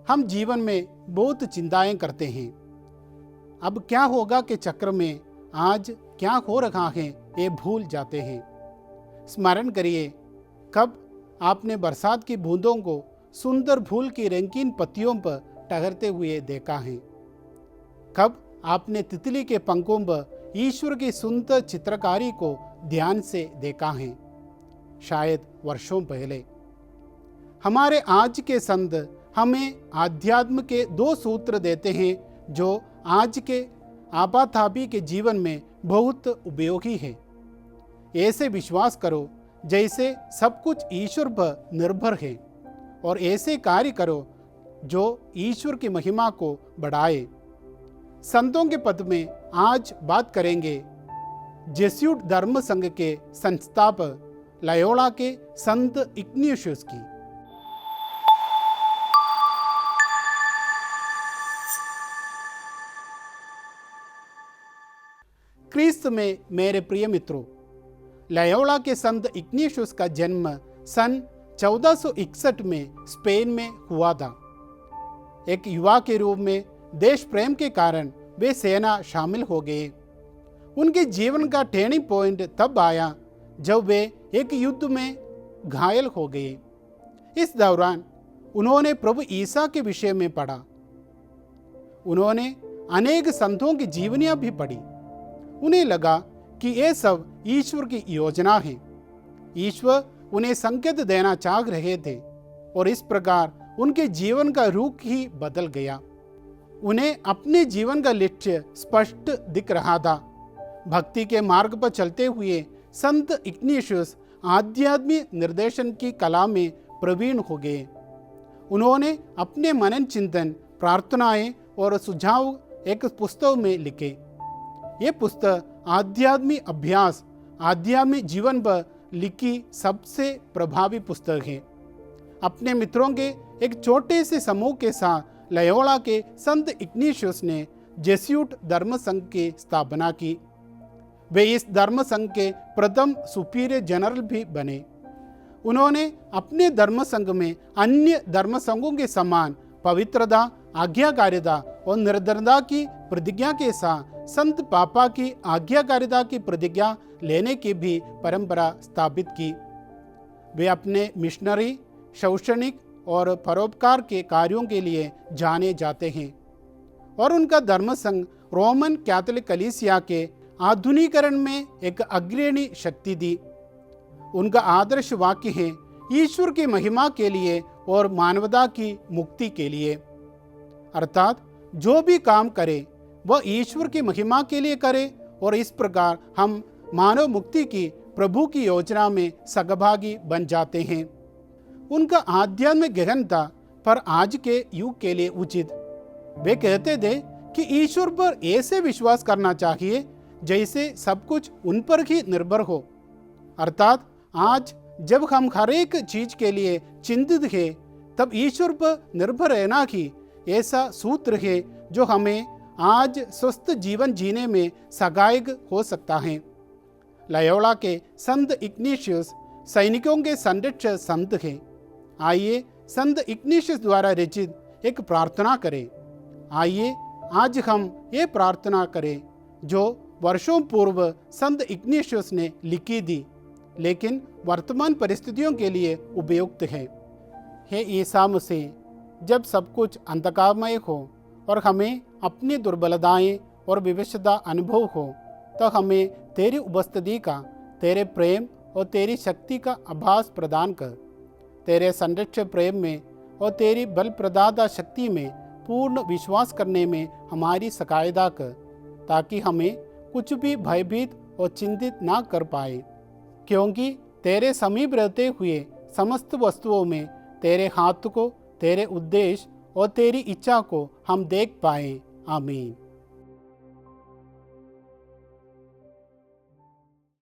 हम जीवन में बहुत चिंताएं करते हैं। अब क्या होगा के चक्र में आज क्या हो रहा है ये भूल जाते हैं। स्मरण करिए, कब आपने बरसात की बूंदों को सुंदर फूल की रंगीन पत्तियों पर टहरते हुए देखा है? कब आपने तितली के पंखों पर ईश्वर की सुंदर चित्रकारी को ध्यान से देखा है? शायद वर्षों पहले। हमारे आज के संत हमें आध्यात्म के 2 सूत्र देते हैं जो आज के आपातापी के जीवन में बहुत उपयोगी है। ऐसे विश्वास करो जैसे सब कुछ ईश्वर पर निर्भर है, और ऐसे कार्य करो जो ईश्वर की महिमा को बढ़ाए। संतों के पद में आज बात करेंगे जेस्यूट धर्म संघ के संस्थापक लयोला के संत इग्नातियस की। क्रिस्त में मेरे प्रिय मित्रों, लयोला के संत इग्नातियस का जन्म सन 1461 में स्पेन में हुआ था। एक युवा के रूप में देश प्रेम के कारण वे सेना शामिल हो गए। उनके जीवन का टर्निंग पॉइंट तब आया जब वे एक युद्ध में घायल हो गए। इस दौरान उन्होंने प्रभु ईसा के विषय में पढ़ा। उन्होंने अनेक संतों की जीवनियां भी पढ़ी। उन्हें लगा कि ये सब ईश्वर की योजना है। ईश्वर उन्हें संकेत देना चाह रहे थे, और इस प्रकार उनके जीवन का रुख ही बदल गया। उन्हें अपने जीवन का लक्ष्य स्पष्ट दिख रहा था। भक्ति के मार्ग पर चलते हुए संत इग्नातियस आध्यात्मिक निर्देशन की कला में प्रवीण हो गए। उन्होंने अपने मनन चिंतन, प्रार्थनाएं और सुझाव एक पुस्तक में लिखे। ये पुस्तक आध्यात्मिक अभ्यास, आध्यात्मिक जीवन पर लिखी सबसे प्रभावी पुस्तक है। अपने मित्रों के एक छोटे से समूह के साथ लयोला के संत इग्नातियस ने जेस्यूट धर्म संघ की स्थापना की। वे इस धर्म संघ के प्रथम सुपीरियर जनरल भी बने। उन्होंने अपने धर्म संघ में अन्य धर्म संघों के समान पवित्रता, आज्ञाकारिता और निर्दयता की प्रतिज्ञा के साथ संत पापा की आज्ञाकारिता की प्रतिज्ञा लेने की भी परंपरा स्थापित की। वे अपने मिशनरी, शैक्षणिक और परोपकार के कार्यों के लिए जाने जाते हैं, और उनका धर्म संघ रोमन कैथोलिक कलीसिया के आधुनिकीकरण में एक अग्रणी शक्ति थी। उनका आदर्श वाक्य है ईश्वर की महिमा के लिए और मानवता की मुक्ति के लिए। अर्थात जो भी काम करे वह ईश्वर की महिमा के लिए करे, और इस प्रकार हम मानव मुक्ति की प्रभु की योजना में सहभागी बन जाते हैं। उनका आध्यात्मिक गहनता पर आज के युग के लिए उचित। वे कहते थे कि ईश्वर पर ऐसे विश्वास करना चाहिए जैसे सब कुछ उन पर ही निर्भर हो। अर्थात आज जब हम हर एक चीज के लिए चिंतित हैं, तब ईश्वर पर निर्भर रहना ही ऐसा सूत्र है जो हमें आज स्वस्थ जीवन जीने में सहायक हो सकता है। लयोला के संत इग्नातियस सैनिकों के संरक्षक संत हैं। आइए संत इग्नातियस द्वारा रचित एक प्रार्थना करें। आइए आज हम ये प्रार्थना करें जो वर्षों पूर्व संत इग्नातियस ने लिखी थी, लेकिन वर्तमान परिस्थितियों के लिए उपयुक्त है। हे ईसा मसीह, जब सब कुछ अंधकारमय हो और हमें अपनी दुर्बलताएं और विवशता अनुभव हो, तो हमें तेरी उपस्थिति का, तेरे प्रेम और तेरी शक्ति का आभास प्रदान कर। तेरे संरक्षक प्रेम में और तेरी बल प्रदाता शक्ति में पूर्ण विश्वास करने में हमारी सहायता कर, ताकि हमें कुछ भी भयभीत और चिंतित ना कर पाए, क्योंकि तेरे समीप रहते हुए समस्त वस्तुओं में तेरे हाथ को, तेरे उद्देश्य और तेरी इच्छा को हम देख पाएं। आमीन।